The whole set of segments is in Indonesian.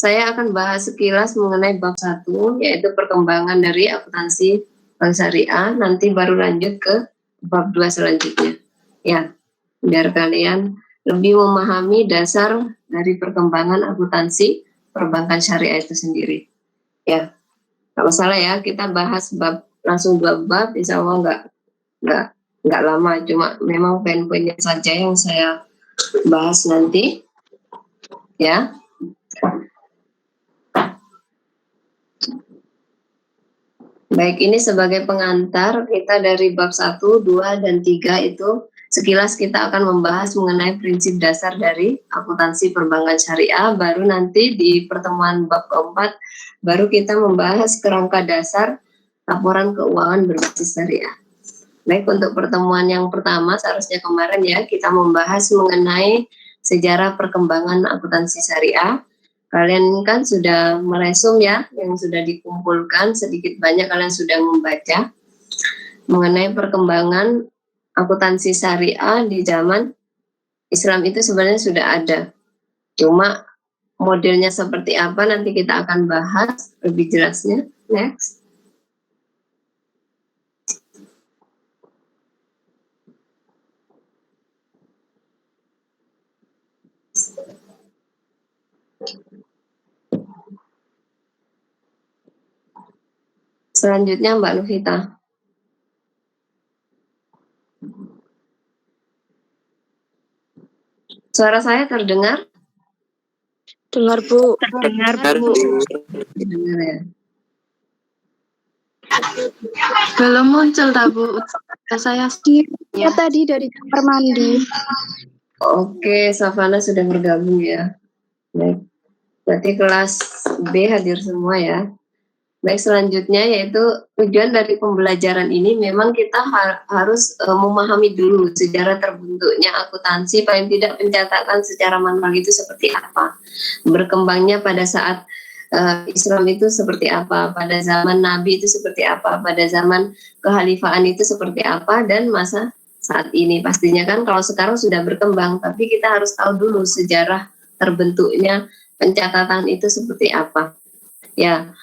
saya akan bahas sekilas mengenai bab 1, yaitu perkembangan dari akuntansi bank syariah. Nanti baru lanjut ke bab 2 selanjutnya. Ya, biar kalian lebih memahami dasar dari perkembangan akuntansi perbankan syariah itu sendiri. Ya, kalau salah ya, kita bahas bab langsung 2 bab, insya Allah nggak lama, cuma memang poin-poinnya saja yang saya bahas nanti. Ya. Baik, ini sebagai pengantar kita dari bab 1, 2, dan 3 itu sekilas kita akan membahas mengenai prinsip dasar dari akuntansi perbankan syariah. Baru nanti di pertemuan bab keempat baru kita membahas kerangka dasar laporan keuangan berbasis syariah. Baik, untuk pertemuan yang pertama seharusnya kemarin ya kita membahas mengenai sejarah perkembangan akuntansi syariah. Kalian kan sudah meresum ya, yang sudah dikumpulkan sedikit banyak kalian sudah membaca mengenai perkembangan akuntansi syariah di zaman Islam itu sebenarnya sudah ada. Cuma modelnya seperti apa nanti kita akan bahas lebih jelasnya. Next. Selanjutnya Mbak Novita. Suara saya terdengar? Dengar, Bu. Dengar, Bu. Dengar ya. Belum muncul, tak, Bu. Saya Ya, tadi dari kamar mandi. Oke, Savana sudah bergabung ya. Baik. Berarti kelas B hadir semua ya. Baik, selanjutnya yaitu tujuan dari pembelajaran ini memang kita harus memahami dulu sejarah terbentuknya akuntansi, paling tidak pencatatan secara manual itu seperti apa, berkembangnya pada saat Islam itu seperti apa, pada zaman Nabi itu seperti apa, pada zaman kehalifaan itu seperti apa, dan masa saat ini. Pastinya kan kalau sekarang sudah berkembang, tapi kita harus tahu dulu sejarah terbentuknya pencatatan itu seperti apa. Ya.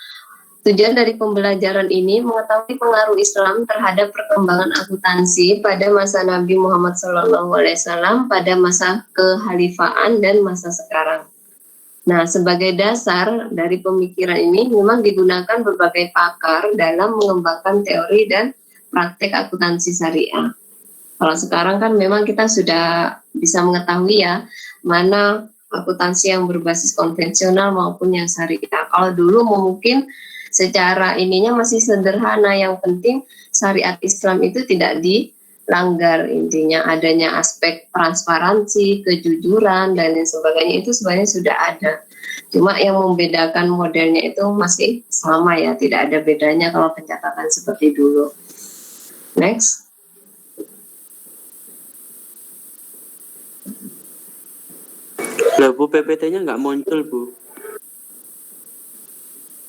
Tujuan dari pembelajaran ini mengetahui pengaruh Islam terhadap perkembangan akuntansi pada masa Nabi Muhammad SAW, pada masa kehalifaan dan masa sekarang. Nah, sebagai dasar dari pemikiran ini memang digunakan berbagai pakar dalam mengembangkan teori dan praktek akuntansi syariah. Kalau sekarang kan memang kita sudah bisa mengetahui ya, mana akuntansi yang berbasis konvensional maupun yang syariah. Kalau dulu mungkin secara ininya masih sederhana, yang penting syariat Islam itu tidak dilanggar, intinya adanya aspek transparansi, kejujuran, dan lain sebagainya itu sebenarnya sudah ada. Cuma yang membedakan modelnya itu masih sama ya, tidak ada bedanya kalau pencatatan seperti dulu. Next. Lah, Bu, PPT-nya nggak muncul, Bu.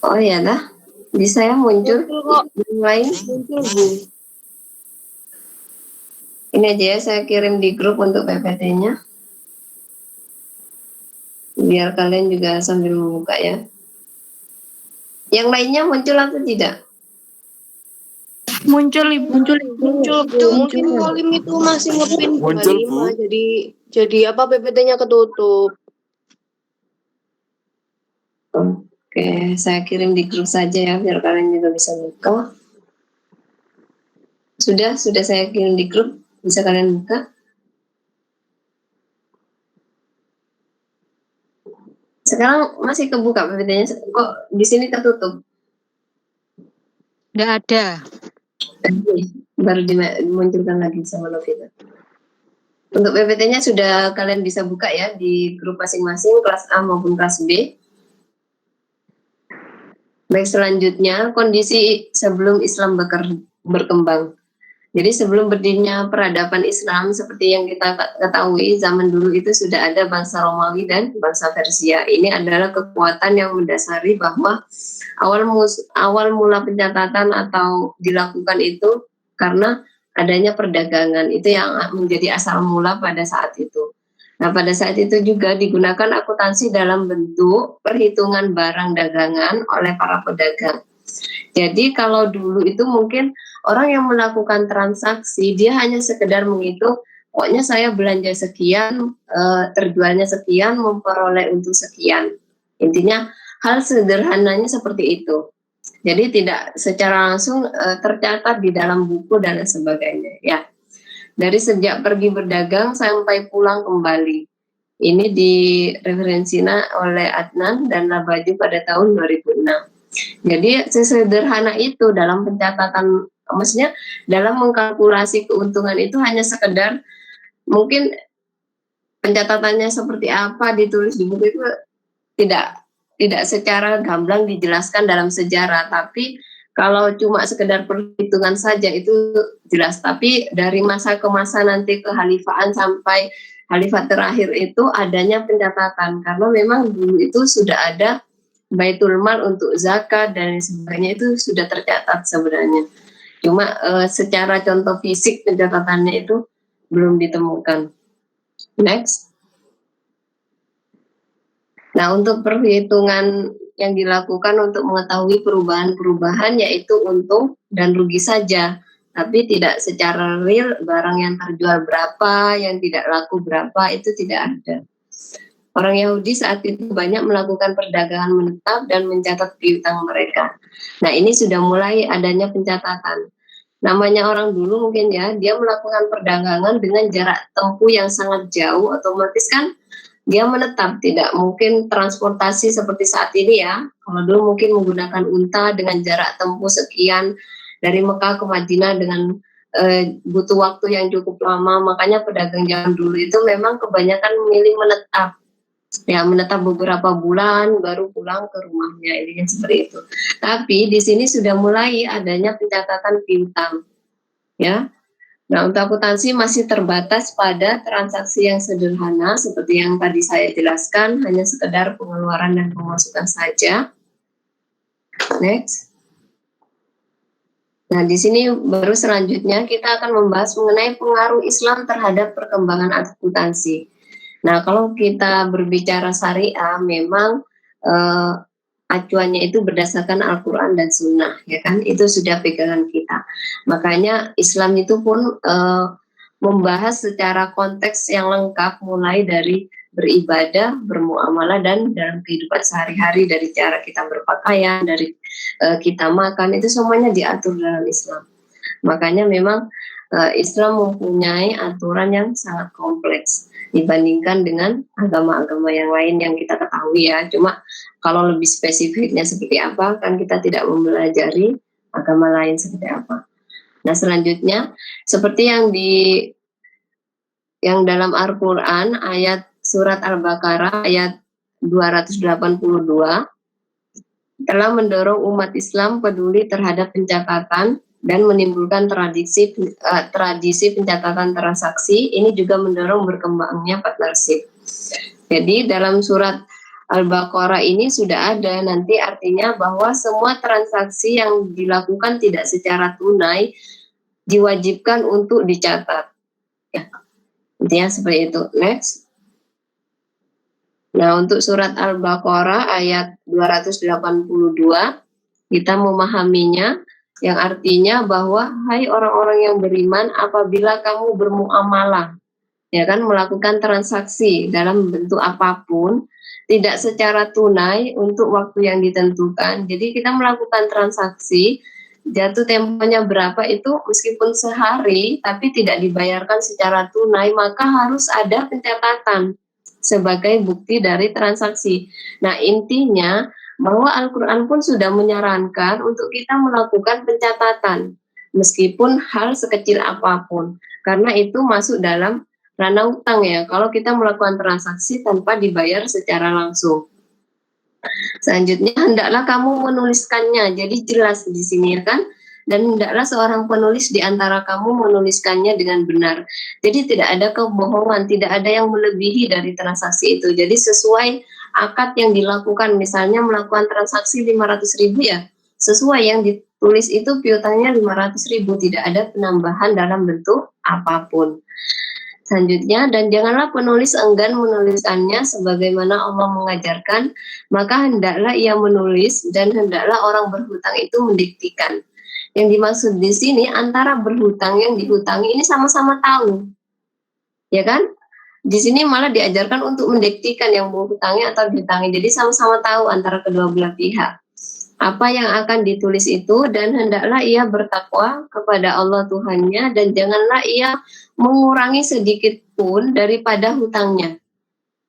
Oh ya dah, di saya muncul yang lain. Muncul, Bu. Ini aja ya, saya kirim di grup untuk PPT-nya. Biar kalian juga sambil membuka ya. Yang lainnya muncul atau tidak? muncul, Ibu. Muncul, Bu. Mungkin Kolim itu masih ngepin Muncul, Bu. 25, jadi apa PPT-nya ketutup. Oke, saya kirim di grup saja ya, biar kalian juga bisa buka. Sudah saya kirim di grup, bisa kalian buka. Sekarang masih kebuka PPT-nya, kok di sini tertutup? Nggak ada. Baru dimunculkan lagi sama Novita. Untuk PPT-nya sudah kalian bisa buka ya di grup masing-masing, kelas A maupun kelas B. Baik, selanjutnya kondisi sebelum Islam berkembang. Jadi sebelum berdirinya peradaban Islam seperti yang kita ketahui, zaman dulu itu sudah ada bangsa Romawi dan bangsa Persia. Ini adalah kekuatan yang mendasari bahwa awal mula pencatatan atau dilakukan itu karena adanya perdagangan, itu yang menjadi asal mula pada saat itu. Nah, pada saat itu juga digunakan akuntansi dalam bentuk perhitungan barang dagangan oleh para pedagang. Jadi kalau dulu itu mungkin orang yang melakukan transaksi, dia hanya sekedar menghitung, pokoknya saya belanja sekian, terjualnya sekian, memperoleh untuk sekian. Intinya hal sederhananya seperti itu. Jadi tidak secara langsung tercatat di dalam buku dan sebagainya. Ya. Dari sejak pergi berdagang sampai pulang kembali. Ini direferensikan oleh Adnan dan Labaju pada tahun 2006. Jadi sesederhana itu dalam pencatatan, maksudnya dalam mengkalkulasi keuntungan itu hanya sekedar mungkin pencatatannya seperti apa ditulis di buku itu tidak secara gamblang dijelaskan dalam sejarah, tapi kalau cuma sekedar perhitungan saja itu jelas, tapi dari masa ke masa nanti kekhalifahan sampai khalifah terakhir itu adanya pencatatan, karena memang dulu itu sudah ada Baitul Mal untuk zakat dan sebagainya itu sudah tercatat sebenarnya. Cuma secara contoh fisik pencatatannya itu belum ditemukan. Next. Nah, untuk perhitungan yang dilakukan untuk mengetahui perubahan-perubahan yaitu untung dan rugi saja, tapi tidak secara real barang yang terjual berapa, yang tidak laku berapa, itu tidak ada. Orang Yahudi saat itu banyak melakukan perdagangan menetap dan mencatat piutang mereka. Nah, ini sudah mulai adanya pencatatan. Namanya orang dulu mungkin ya, dia melakukan perdagangan dengan jarak tempuh yang sangat jauh, otomatis kan dia menetap, tidak mungkin transportasi seperti saat ini ya. Kalau dulu mungkin menggunakan unta dengan jarak tempuh sekian dari Mekah ke Madinah dengan butuh waktu yang cukup lama. Makanya pedagang zaman dulu itu memang kebanyakan memilih menetap. Ya, menetap beberapa bulan baru pulang ke rumahnya, ini seperti itu. Tapi di sini sudah mulai adanya pencatatan piutang. Ya. Nah, untuk akuntansi masih terbatas pada transaksi yang sederhana seperti yang tadi saya jelaskan, hanya sekedar pengeluaran dan pemasukan saja. Next. Nah, di sini baru selanjutnya kita akan membahas mengenai pengaruh Islam terhadap perkembangan akuntansi. Nah, kalau kita berbicara syariah, memang acuannya itu berdasarkan Al-Quran dan Sunnah, ya kan? Itu sudah pegangan kita. Makanya Islam itu pun membahas secara konteks yang lengkap, mulai dari beribadah, bermuamalah, dan dalam kehidupan sehari-hari, dari cara kita berpakaian, dari kita makan, itu semuanya diatur dalam Islam. Makanya memang Islam mempunyai aturan yang sangat kompleks dibandingkan dengan agama-agama yang lain yang kita ketahui ya. Cuma kalau lebih spesifiknya seperti apa kan kita tidak mempelajari agama lain seperti apa. Nah, selanjutnya seperti yang dalam Al-Qur'an ayat surat Al-Baqarah ayat 282 telah mendorong umat Islam peduli terhadap pencatatan dan menimbulkan tradisi pencatatan transaksi. Ini juga mendorong berkembangnya partnership. Jadi dalam surat Al-Baqarah ini sudah ada nanti artinya bahwa semua transaksi yang dilakukan tidak secara tunai diwajibkan untuk dicatat. Ya. Intinya seperti itu. Next. Nah, untuk surat Al-Baqarah ayat 282 kita memahaminya yang artinya bahwa hai orang-orang yang beriman, apabila kamu bermuamalah, ya kan, melakukan transaksi dalam bentuk apapun, tidak secara tunai untuk waktu yang ditentukan. Jadi kita melakukan transaksi, jatuh temponya berapa itu meskipun sehari, tapi tidak dibayarkan secara tunai, maka harus ada pencatatan sebagai bukti dari transaksi. Nah, intinya bahwa Al-Quran pun sudah menyarankan untuk kita melakukan pencatatan meskipun hal sekecil apapun, karena itu masuk dalam ranah utang ya, kalau kita melakukan transaksi tanpa dibayar secara langsung. Selanjutnya, hendaklah kamu menuliskannya, jadi jelas di sini ya kan, dan hendaklah seorang penulis di antara kamu menuliskannya dengan benar. Jadi tidak ada kebohongan, tidak ada yang melebihi dari transaksi itu. Jadi sesuai akad yang dilakukan, misalnya melakukan transaksi 500.000 ya, sesuai yang ditulis itu piutangnya 500.000, tidak ada penambahan dalam bentuk apapun. Selanjutnya, dan janganlah penulis enggan menuliskannya sebagaimana Allah mengajarkan, maka hendaklah ia menulis dan hendaklah orang berhutang itu mendiktikan. Yang dimaksud di sini antara berhutang yang dihutangi ini sama-sama tahu, ya kan? Di sini malah diajarkan untuk mendiktikan yang berhutangi atau dihutangi. Jadi sama-sama tahu antara kedua belah pihak apa yang akan ditulis itu, dan hendaklah ia bertakwa kepada Allah Tuhannya dan janganlah ia mengurangi sedikit pun daripada hutangnya.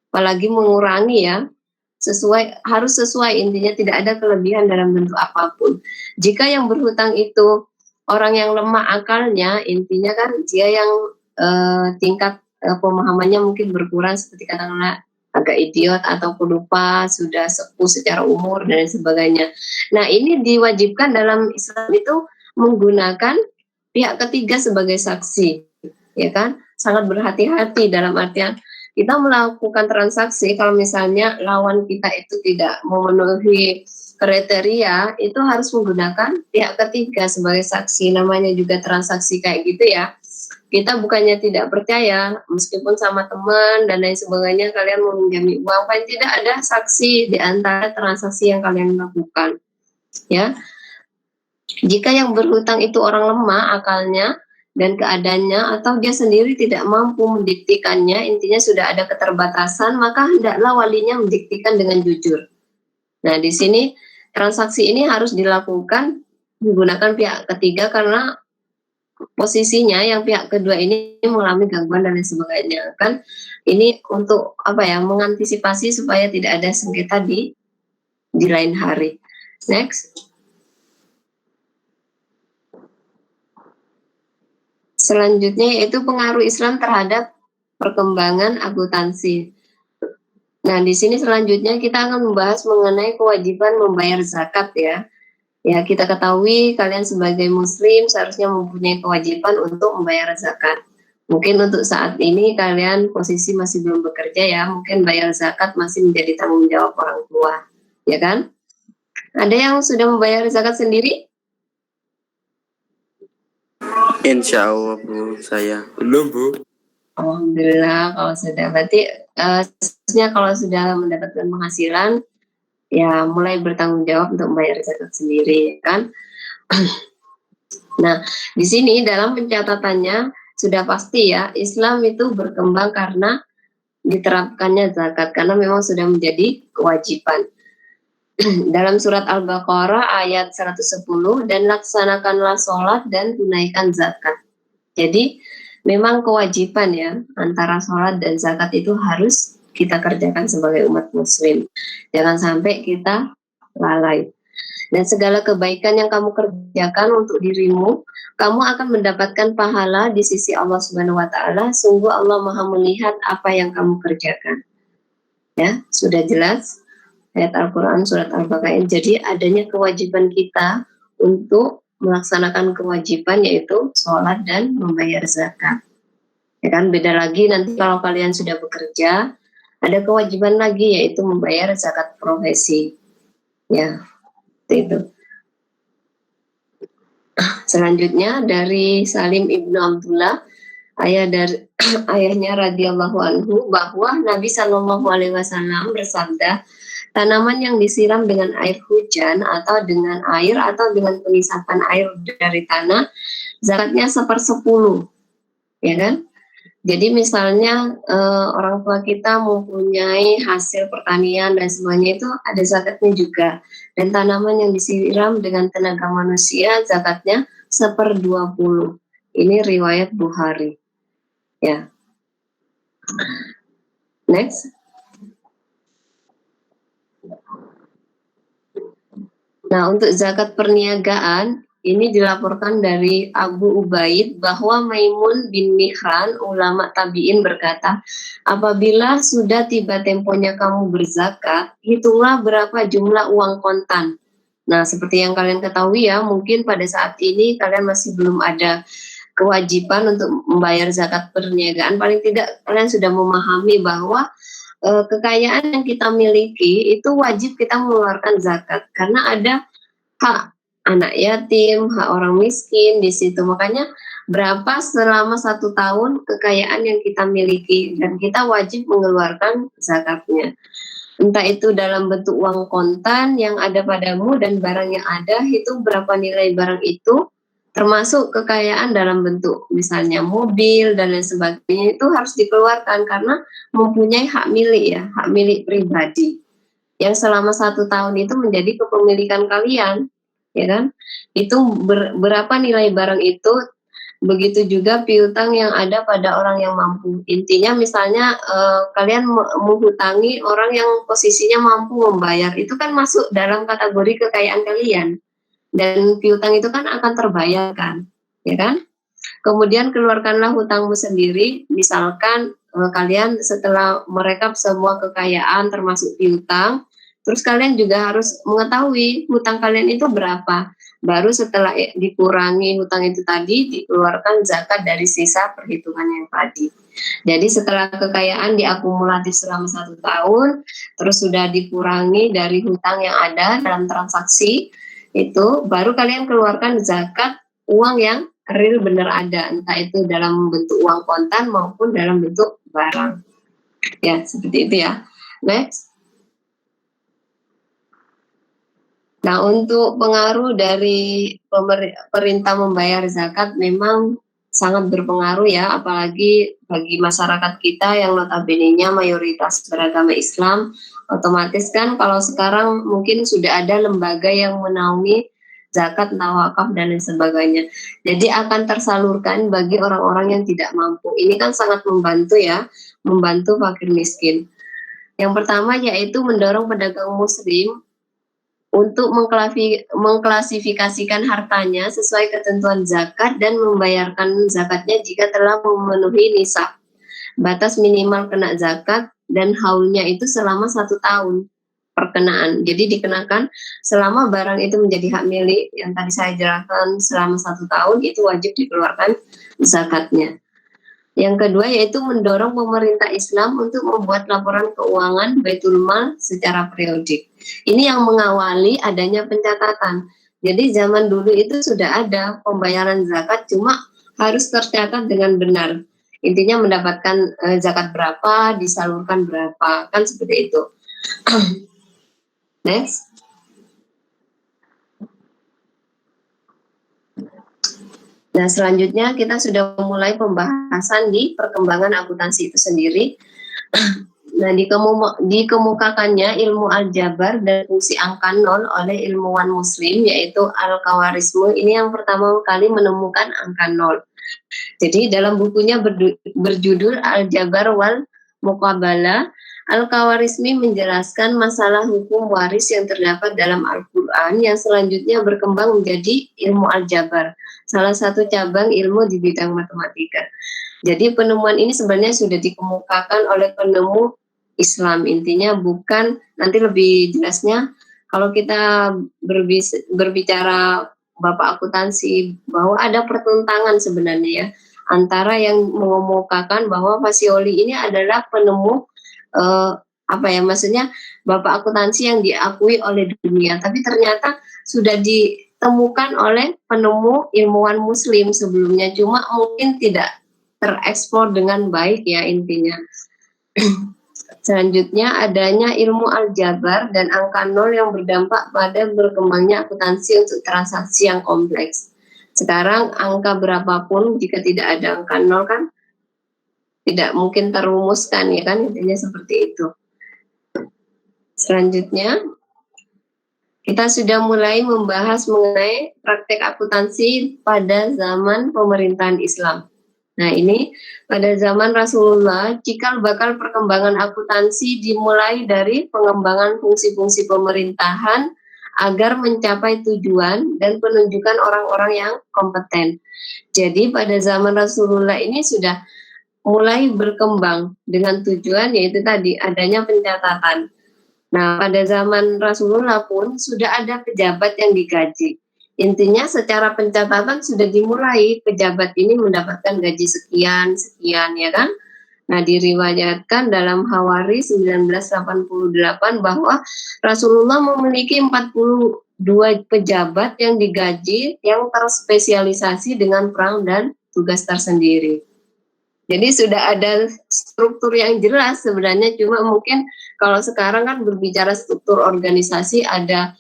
Apalagi mengurangi ya, harus sesuai, intinya tidak ada kelebihan dalam bentuk apapun. Jika yang berhutang itu orang yang lemah akalnya, intinya kan dia yang tingkat pemahamannya mungkin berkurang, seperti katakanlah agak idiot ataupun lupa, sudah sepuh secara umur dan sebagainya. Nah, ini diwajibkan dalam Islam itu menggunakan pihak ketiga sebagai saksi, ya kan? Sangat berhati-hati dalam artian kita melakukan transaksi, kalau misalnya lawan kita itu tidak memenuhi kriteria, itu harus menggunakan pihak ketiga sebagai saksi. Namanya juga transaksi kayak gitu ya. Kita bukannya tidak percaya, meskipun sama teman dan lain sebagainya kalian meminjami uang, paling tidak ada saksi di antara transaksi yang kalian lakukan. Ya, jika yang berhutang itu orang lemah akalnya dan keadaannya, atau dia sendiri tidak mampu mendiktikannya, intinya sudah ada keterbatasan, maka hendaklah walinya mendiktikan dengan jujur. Nah, di sini transaksi ini harus dilakukan menggunakan pihak ketiga karena posisinya yang pihak kedua ini mengalami gangguan dan lain sebagainya, kan ini untuk apa ya, mengantisipasi supaya tidak ada sengketa di lain hari. Next. Selanjutnya yaitu pengaruh Islam terhadap perkembangan akuntansi. Nah, di sini selanjutnya kita akan membahas mengenai kewajiban membayar zakat ya. Ya, kita ketahui kalian sebagai muslim seharusnya mempunyai kewajiban untuk membayar zakat. Mungkin untuk saat ini kalian posisi masih belum bekerja ya, mungkin bayar zakat masih menjadi tanggung jawab orang tua, ya kan? Ada yang sudah membayar zakat sendiri? Insya Allah Bu, saya belum Bu. Alhamdulillah kalau sudah, berarti seharusnya kalau sudah mendapatkan penghasilan ya mulai bertanggung jawab untuk membayar zakat sendiri, kan? Nah, di sini dalam pencatatannya sudah pasti ya, Islam itu berkembang karena diterapkannya zakat, karena memang sudah menjadi kewajiban. Dalam surat Al-Baqarah ayat 110, dan laksanakanlah sholat dan tunaikan zakat. Jadi memang kewajiban ya, antara sholat dan zakat itu harus kita kerjakan sebagai umat muslim. Jangan sampai kita lalai. Dan segala kebaikan yang kamu kerjakan untuk dirimu, kamu akan mendapatkan pahala di sisi Allah Subhanahu wa taala. Sungguh Allah Maha melihat apa yang kamu kerjakan. Ya, sudah jelas ayat Al-Qur'an surat Al-Baqarah. Jadi adanya kewajiban kita untuk melaksanakan kewajiban yaitu sholat dan membayar zakat. Ya kan, beda lagi nanti kalau kalian sudah bekerja, ada kewajiban lagi yaitu membayar zakat profesi. Ya, itu. Selanjutnya dari Salim Ibnu Abdullah, ayahnya radhiyallahu anhu, bahwa Nabi Shallallahu alaihi wasallam bersabda, tanaman yang disiram dengan air hujan atau dengan air atau dengan penisapan air dari tanah, zakatnya 1/10, ya kan? Jadi misalnya orang tua kita mempunyai hasil pertanian dan semuanya itu ada zakatnya juga. Dan tanaman yang disiram dengan tenaga manusia zakatnya 1/20. Ini riwayat Bukhari. Ya. Next. Nah, untuk zakat perniagaan ini dilaporkan dari Abu Ubaid bahwa Maimun bin Mihran, ulama tabi'in, berkata, apabila sudah tiba temponya kamu berzakat, hitunglah berapa jumlah uang kontan. Nah, seperti yang kalian ketahui ya, mungkin pada saat ini kalian masih belum ada kewajiban untuk membayar zakat perniagaan. Paling tidak kalian sudah memahami bahwa kekayaan yang kita miliki itu wajib kita mengeluarkan zakat, karena ada hak anak yatim, hak orang miskin di situ. Makanya berapa selama 1 tahun kekayaan yang kita miliki dan kita wajib mengeluarkan zakatnya. Entah itu dalam bentuk uang kontan yang ada padamu dan barang yang ada, itu berapa nilai barang itu, termasuk kekayaan dalam bentuk misalnya mobil dan lain sebagainya, itu harus dikeluarkan karena mempunyai hak milik ya, hak milik pribadi yang selama 1 tahun itu menjadi kepemilikan kalian, ya kan? Itu berapa nilai barang itu, begitu juga piutang yang ada pada orang yang mampu. Intinya misalnya kalian menghutangi orang yang posisinya mampu membayar, itu kan masuk dalam kategori kekayaan kalian. Dan piutang itu kan akan terbayarkan, ya kan? Kemudian keluarkanlah hutangmu sendiri, misalkan kalian setelah merekap semua kekayaan termasuk piutang, terus kalian juga harus mengetahui hutang kalian itu berapa. Baru setelah dikurangi hutang itu tadi, dikeluarkan zakat dari sisa perhitungan yang tadi. Jadi setelah kekayaan diakumulatif selama 1 tahun, terus sudah dikurangi dari hutang yang ada dalam transaksi, itu baru kalian keluarkan zakat uang yang real benar ada, entah itu dalam bentuk uang kontan maupun dalam bentuk barang. Ya, seperti itu ya. Next. Nah, untuk pengaruh dari perintah membayar zakat memang sangat berpengaruh ya, apalagi bagi masyarakat kita yang notabene-nya mayoritas beragama Islam. Otomatis kan kalau sekarang mungkin sudah ada lembaga yang menaungi zakat, wakaf dan lain sebagainya. Jadi akan tersalurkan bagi orang-orang yang tidak mampu. Ini kan sangat membantu ya, membantu fakir miskin. Yang pertama yaitu mendorong pedagang muslim untuk mengklasifikasikan hartanya sesuai ketentuan zakat dan membayarkan zakatnya jika telah memenuhi nisab. Batas minimal kena zakat dan haulnya itu selama 1 tahun perkenaan. Jadi dikenakan selama barang itu menjadi hak milik yang tadi saya jelaskan selama 1 tahun, itu wajib dikeluarkan zakatnya. Yang kedua yaitu mendorong pemerintah Islam untuk membuat laporan keuangan Baitul Mal secara periodik. Ini yang mengawali adanya pencatatan. Jadi zaman dulu itu sudah ada pembayaran zakat, cuma harus tercatat dengan benar. Intinya mendapatkan zakat berapa, disalurkan berapa, kan seperti itu. Next. Nah, selanjutnya kita sudah mulai pembahasan di perkembangan akuntansi itu sendiri. Nah, dikemukakannya ilmu aljabar dan fungsi angka nol oleh ilmuwan muslim, yaitu Al-Khawarizmi. Ini yang pertama kali menemukan angka nol. Jadi dalam bukunya berjudul Aljabar wal Muqabalah, Al-Khawarizmi menjelaskan masalah hukum waris yang terdapat dalam Al-Quran yang selanjutnya berkembang menjadi ilmu aljabar, salah satu cabang ilmu di bidang matematika. Jadi penemuan ini sebenarnya sudah dikemukakan oleh penemu Islam. Intinya bukan, nanti lebih jelasnya kalau kita berbicara Bapak akuntansi, bahwa ada pertentangan sebenarnya ya antara yang mengemukakan bahwa Fasioli ini adalah penemu maksudnya Bapak akuntansi yang diakui oleh dunia, tapi ternyata sudah ditemukan oleh penemu ilmuwan muslim sebelumnya, cuma mungkin tidak terekspor dengan baik ya intinya. Selanjutnya adanya ilmu aljabar dan angka nol yang berdampak pada berkembangnya akuntansi untuk transaksi yang kompleks. Sekarang angka berapapun jika tidak ada angka nol kan tidak mungkin terumuskan ya kan, intinya seperti itu. Selanjutnya kita sudah mulai membahas mengenai praktek akuntansi pada zaman pemerintahan Islam. Nah, ini pada zaman Rasulullah, cikal bakal perkembangan akuntansi dimulai dari pengembangan fungsi-fungsi pemerintahan agar mencapai tujuan dan penunjukan orang-orang yang kompeten. Jadi pada zaman Rasulullah ini sudah mulai berkembang dengan tujuan yaitu tadi adanya pencatatan. Nah, pada zaman Rasulullah pun sudah ada pejabat yang digaji. Intinya secara pencatatan sudah dimulai, pejabat ini mendapatkan gaji sekian ya kan. Nah, diriwayatkan dalam Hawari 1988 bahwa Rasulullah memiliki 40 2 pejabat yang digaji yang terspesialisasi dengan peran dan tugas tersendiri. Jadi sudah ada struktur yang jelas sebenarnya, cuma mungkin kalau sekarang kan berbicara struktur organisasi ada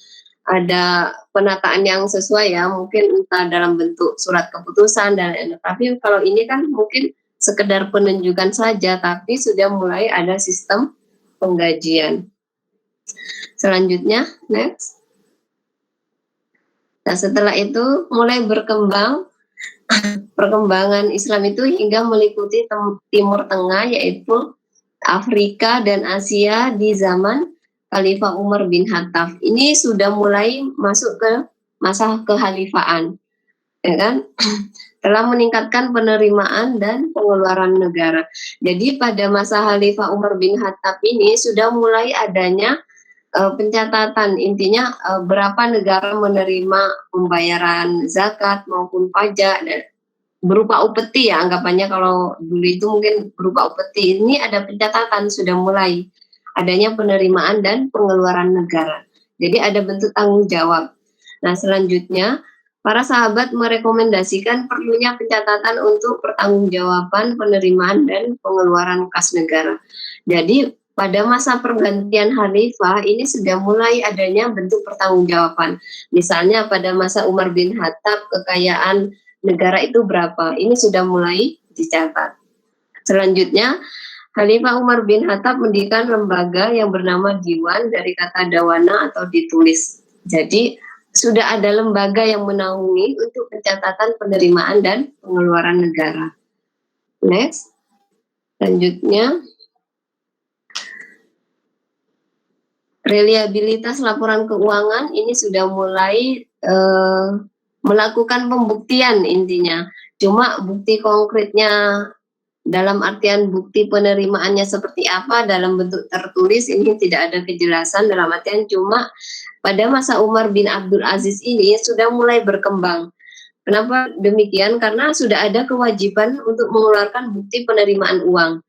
penataan yang sesuai ya, mungkin entah dalam bentuk surat keputusan dan tapi kalau ini kan mungkin sekedar penunjukan saja, tapi sudah mulai ada sistem penggajian. Selanjutnya, next. Nah, setelah itu mulai berkembang perkembangan Islam itu hingga meliputi Timur Tengah, yaitu Afrika dan Asia di zaman Khalifah Umar bin Khattab. Ini sudah mulai masuk ke masa kehalifaan, ya kan? Telah meningkatkan penerimaan dan pengeluaran negara. Jadi pada masa Khalifah Umar bin Khattab ini sudah mulai adanya pencatatan, intinya berapa negara menerima pembayaran zakat maupun pajak dan berupa upeti ya, anggapannya kalau dulu itu mungkin berupa upeti. Ini ada pencatatan, sudah mulai adanya penerimaan dan pengeluaran negara. Jadi ada bentuk tanggung jawab. Nah, selanjutnya para sahabat merekomendasikan perlunya pencatatan untuk pertanggungjawaban penerimaan dan pengeluaran kas negara. Jadi pada masa pergantian khalifah ini sudah mulai adanya bentuk pertanggungjawaban. Misalnya pada masa Umar bin Khattab kekayaan negara itu berapa, ini sudah mulai dicatat. Selanjutnya Khalifah Umar bin Khattab mendirikan lembaga yang bernama Diwan, dari kata dawana atau ditulis. Jadi sudah ada lembaga yang menaungi untuk pencatatan penerimaan dan pengeluaran negara. Next. Selanjutnya, reliabilitas laporan keuangan ini sudah mulai melakukan pembuktian intinya. Cuma bukti konkretnya dalam artian bukti penerimaannya seperti apa dalam bentuk tertulis ini tidak ada kejelasan, dalam artian cuma pada masa Umar bin Abdul Aziz ini sudah mulai berkembang. Kenapa demikian? Karena sudah ada kewajiban untuk mengeluarkan bukti penerimaan uang.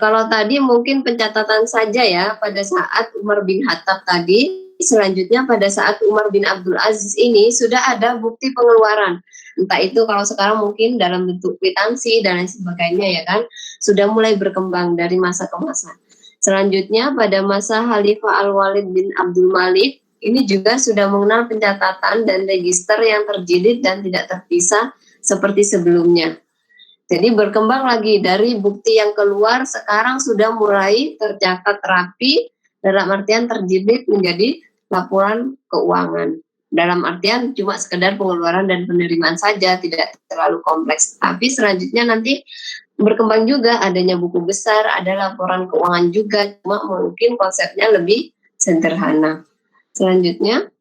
Kalau tadi mungkin pencatatan saja ya pada saat Umar bin Khattab tadi, selanjutnya pada saat Umar bin Abdul Aziz ini sudah ada bukti pengeluaran. Entah itu kalau sekarang mungkin dalam bentuk kwitansi dan lain sebagainya ya kan, sudah mulai berkembang dari masa ke masa. Selanjutnya pada masa Khalifah Al-Walid bin Abdul Malik, ini juga sudah mengenal pencatatan dan register yang terjilid dan tidak terpisah seperti sebelumnya. Jadi berkembang lagi dari bukti yang keluar, sekarang sudah mulai tercatat rapi, dalam artian terjilid menjadi laporan keuangan. Dalam artian cuma sekedar pengeluaran dan penerimaan saja, tidak terlalu kompleks. Tapi selanjutnya nanti berkembang juga, adanya buku besar, ada laporan keuangan juga, cuma mungkin konsepnya lebih sederhana. Selanjutnya,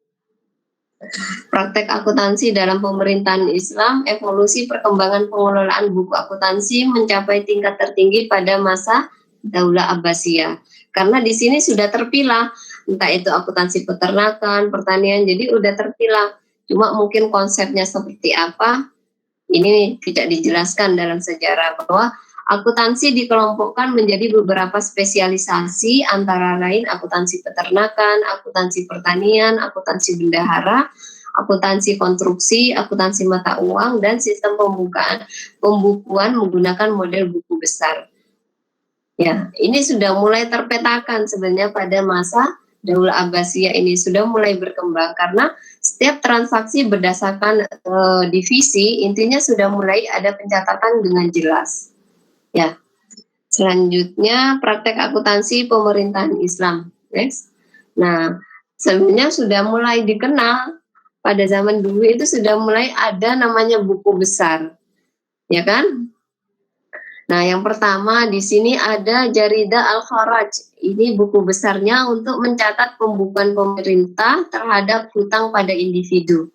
praktek akuntansi dalam pemerintahan Islam, evolusi perkembangan pengelolaan buku akuntansi mencapai tingkat tertinggi pada masa Daulah Abbasiyah. Karena di sini sudah terpilah, entah itu akuntansi peternakan, pertanian, jadi udah terpilah. Cuma mungkin konsepnya seperti apa, ini tidak dijelaskan dalam sejarah, bahwa akuntansi dikelompokkan menjadi beberapa spesialisasi, antara lain akuntansi peternakan, akuntansi pertanian, akuntansi bendahara, akuntansi konstruksi, akuntansi mata uang, dan sistem pembukuan menggunakan model buku besar. Ya, ini sudah mulai terpetakan sebenarnya pada masa Daulah Abbasiyah ini sudah mulai berkembang karena setiap transaksi berdasarkan divisi, intinya sudah mulai ada pencatatan dengan jelas. Ya, selanjutnya praktek akuntansi pemerintahan Islam. Next. Nah, sebenarnya sudah mulai dikenal pada zaman dulu itu sudah mulai ada namanya buku besar, ya kan? Nah, yang pertama di sini ada Jarida Al-Kharaj. Ini buku besarnya untuk mencatat pembukuan pemerintah terhadap hutang pada individu.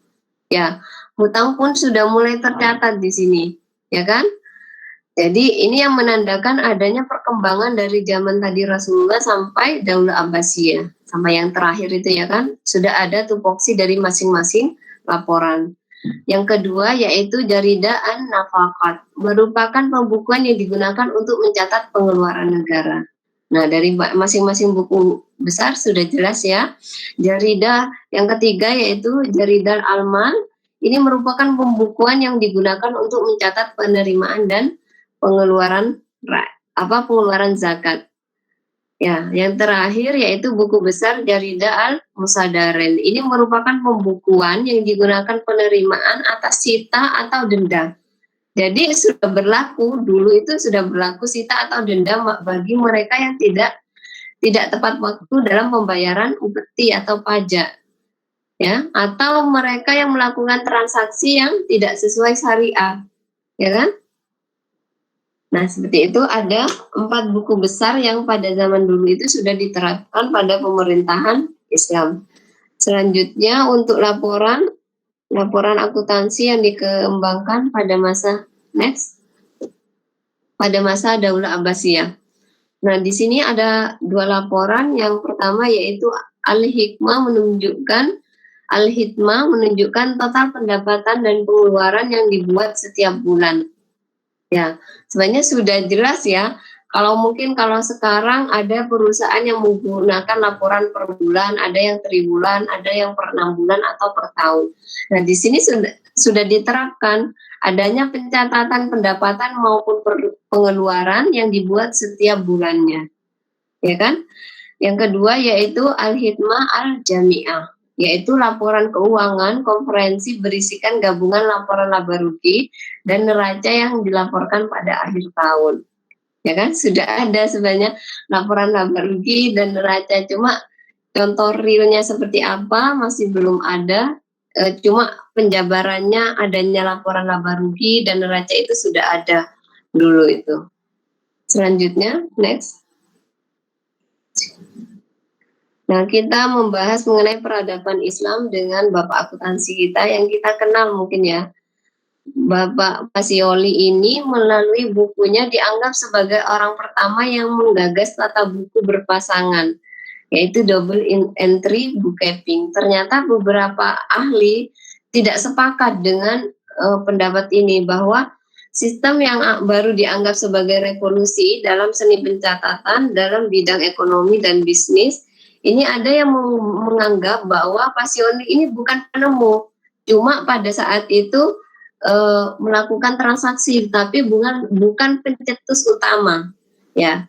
Ya, hutang pun sudah mulai tercatat di sini, ya kan? Jadi ini yang menandakan adanya perkembangan dari zaman tadi Rasulullah sampai Daulah Abbasiyah. Sama yang terakhir itu ya kan, sudah ada tupoksi dari masing-masing laporan. Yang kedua yaitu Jarida An-Nafaqat, merupakan pembukuan yang digunakan untuk mencatat pengeluaran negara. Nah, dari masing-masing buku besar sudah jelas ya. Jaridah yang ketiga yaitu Jaridah Almal. Ini merupakan pembukuan yang digunakan untuk mencatat penerimaan dan pengeluaran pengeluaran zakat. Ya, yang terakhir yaitu buku besar Jaridah Al-Musaddarin. Ini merupakan pembukuan yang digunakan penerimaan atas sita atau denda. Jadi sudah berlaku, dulu itu sudah berlaku sita atau denda bagi mereka yang tidak tepat waktu dalam pembayaran upeti atau pajak. Ya, atau mereka yang melakukan transaksi yang tidak sesuai syariah. Ya kan? Nah, seperti itu ada 4 buku besar yang pada zaman dulu itu sudah diterapkan pada pemerintahan Islam. Selanjutnya untuk laporan akuntansi yang dikembangkan pada masa pada masa Daulah Abbasiyah. Nah, di sini ada 2 laporan. Yang pertama yaitu Al-Hikmah menunjukkan total pendapatan dan pengeluaran yang dibuat setiap bulan. Ya, sebenarnya sudah jelas ya. Kalau sekarang ada perusahaan yang menggunakan laporan per bulan, ada yang tribulan, ada yang per 6 bulan atau per tahun. Nah, di sini sudah diterapkan adanya pencatatan pendapatan maupun pengeluaran yang dibuat setiap bulannya. Ya kan? Yang kedua yaitu Al-Hikmah Al-Jami'ah, yaitu laporan keuangan konferensi berisikan gabungan laporan laba rugi dan neraca yang dilaporkan pada akhir tahun. Ya kan, sudah ada sebenarnya laporan laba rugi dan neraca, cuma contoh realnya seperti apa masih belum ada. Cuma penjabarannya adanya laporan laba rugi dan neraca itu sudah ada dulu itu. Selanjutnya, next. Nah, kita membahas mengenai peradaban Islam dengan Bapak akuntansi kita yang kita kenal mungkin ya. Bapak Pacioli ini melalui bukunya dianggap sebagai orang pertama yang menggagas tata buku berpasangan, yaitu double entry bookkeeping. Ternyata beberapa ahli tidak sepakat dengan pendapat ini, bahwa sistem yang baru dianggap sebagai revolusi dalam seni pencatatan dalam bidang ekonomi dan bisnis. Ini ada yang menganggap bahwa Pacioli ini bukan penemu, cuma pada saat itu melakukan transaksi, tapi bukan pencetus utama. Ya,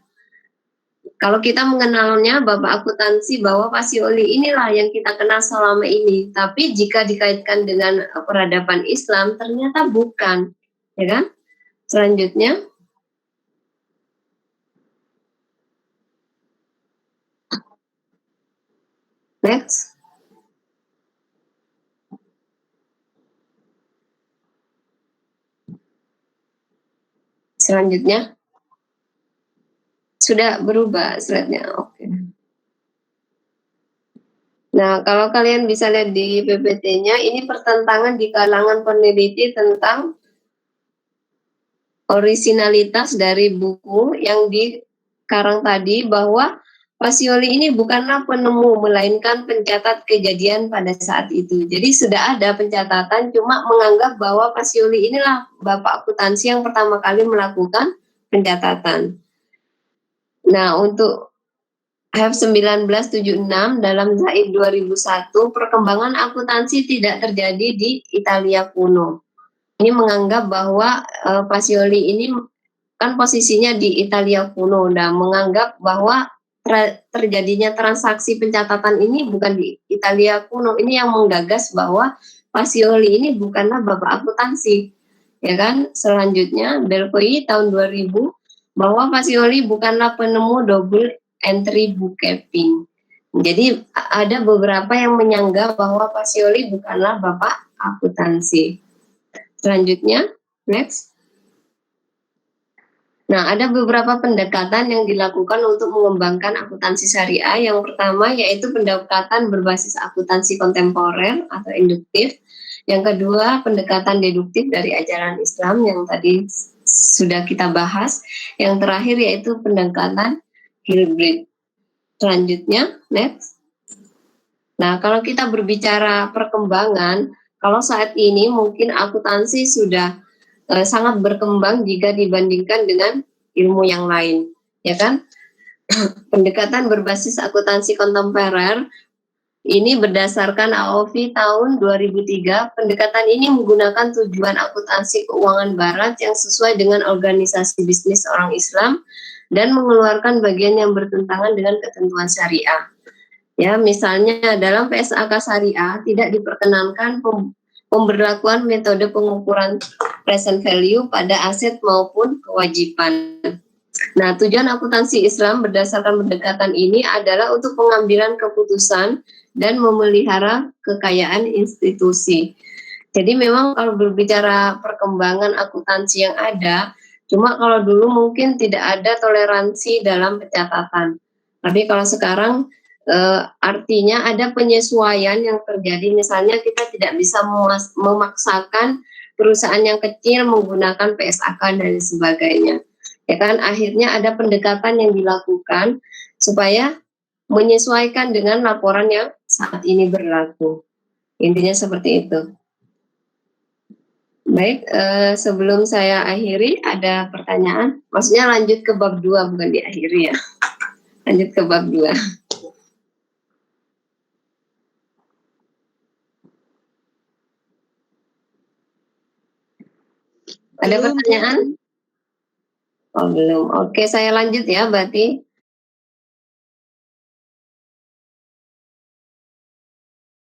kalau kita mengenalnya Bapak akuntansi bahwa Pacioli inilah yang kita kenal selama ini, tapi jika dikaitkan dengan peradaban Islam ternyata bukan, ya kan? Selanjutnya. Next. Selanjutnya. Sudah berubah slide-nya. Oke. Nah, kalau kalian bisa lihat di PPT-nya, ini pertentangan di kalangan peneliti tentang orisinalitas dari buku yang dikarang tadi, bahwa Pacioli ini bukanlah penemu, melainkan pencatat kejadian pada saat itu. Jadi sudah ada pencatatan, cuma menganggap bahwa Pacioli inilah Bapak akuntansi yang pertama kali melakukan pencatatan. Nah, untuk HEF 1976 dalam Zaid 2001, perkembangan akuntansi tidak terjadi di Italia kuno. Ini menganggap bahwa Pacioli ini kan posisinya di Italia kuno, dan menganggap bahwa terjadinya transaksi pencatatan ini bukan di Italia kuno. Ini yang menggagas bahwa Pacioli ini bukanlah Bapak akuntansi, ya kan? Selanjutnya Delphi tahun 2000 bahwa Pacioli bukanlah penemu double entry bookkeeping. Jadi ada beberapa yang menyanggah bahwa Pacioli bukanlah Bapak akuntansi. Selanjutnya, next. Nah, ada beberapa pendekatan yang dilakukan untuk mengembangkan akuntansi syariah. Yang pertama yaitu pendekatan berbasis akuntansi kontemporer atau induktif. Yang kedua, pendekatan deduktif dari ajaran Islam yang tadi sudah kita bahas. Yang terakhir yaitu pendekatan hybrid. Selanjutnya, next. Nah, kalau kita berbicara perkembangan, kalau saat ini mungkin akuntansi sudah sangat berkembang jika dibandingkan dengan ilmu yang lain, ya kan? Pendekatan berbasis akuntansi kontemporer ini berdasarkan AOV tahun 2003. Pendekatan ini menggunakan tujuan akuntansi keuangan barat yang sesuai dengan organisasi bisnis orang Islam dan mengeluarkan bagian yang bertentangan dengan ketentuan syariah. Ya, misalnya dalam PSAK syariah tidak diperkenankan pemberlakuan metode pengukuran present value pada aset maupun kewajiban. Nah, tujuan akuntansi Islam berdasarkan pendekatan ini adalah untuk pengambilan keputusan dan memelihara kekayaan institusi. Jadi memang kalau berbicara perkembangan akuntansi yang ada, cuma kalau dulu mungkin tidak ada toleransi dalam pencatatan. Tapi kalau sekarang artinya ada penyesuaian yang terjadi. Misalnya kita tidak bisa memaksakan perusahaan yang kecil menggunakan PSAK dan sebagainya. Ya kan, akhirnya ada pendekatan yang dilakukan supaya menyesuaikan dengan laporan yang saat ini berlaku. Intinya seperti itu. Baik, sebelum saya akhiri, ada pertanyaan? Maksudnya lanjut ke bab 2, bukan diakhiri ya. Lanjut ke bab 2. Ada pertanyaan? Oh, belum. Oke, saya lanjut ya, berarti.